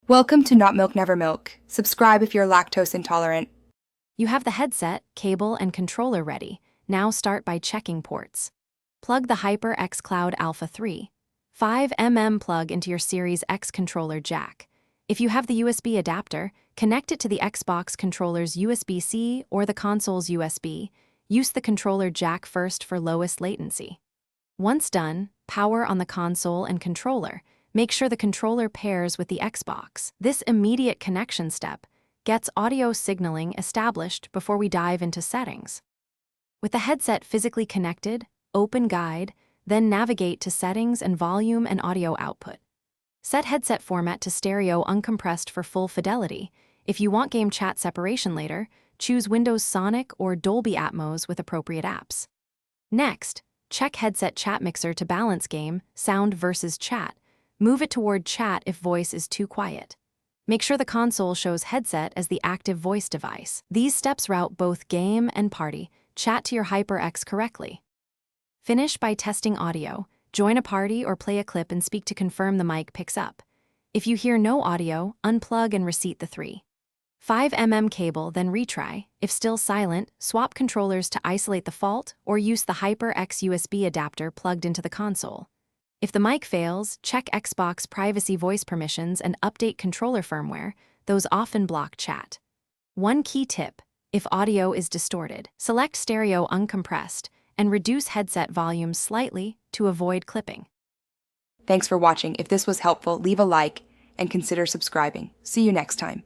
Welcome to Not Milk Never Milk. Subscribe if you're lactose intolerant. You have the headset, cable, and controller ready. Now start by checking ports. Plug the HyperX Cloud Alpha 3, 5mm plug into your Series X controller jack. If you have the USB adapter, connect it to the Xbox controller's USB-C or the console's USB. Use the controller jack first for lowest latency. Once done, power on the console and controller. Make sure the controller pairs with the Xbox. This immediate connection step gets audio signaling established before we dive into settings. With the headset physically connected, open Guide, then navigate to Settings and Volume and Audio Output. Set headset format to stereo uncompressed for full fidelity. If you want game chat separation later, choose Windows Sonic or Dolby Atmos with appropriate apps. Next, check headset chat mixer to balance game, sound versus chat. Move it toward chat if voice is too quiet. Make sure the console shows headset as the active voice device. These steps route both game and party. Chat to your HyperX correctly. Finish by testing audio. Join a party or play a clip and speak to confirm the mic picks up. If you hear no audio, unplug and reseat the 3.5mm cable, then retry. If still silent, swap controllers to isolate the fault or use the HyperX USB adapter plugged into the console. If the mic fails, check Xbox privacy voice permissions and update controller firmware. Those often block chat. One key tip: if audio is distorted, select stereo uncompressed and reduce headset volume slightly to avoid clipping. Thanks for watching. If this was helpful, leave a like and consider subscribing. See you next time.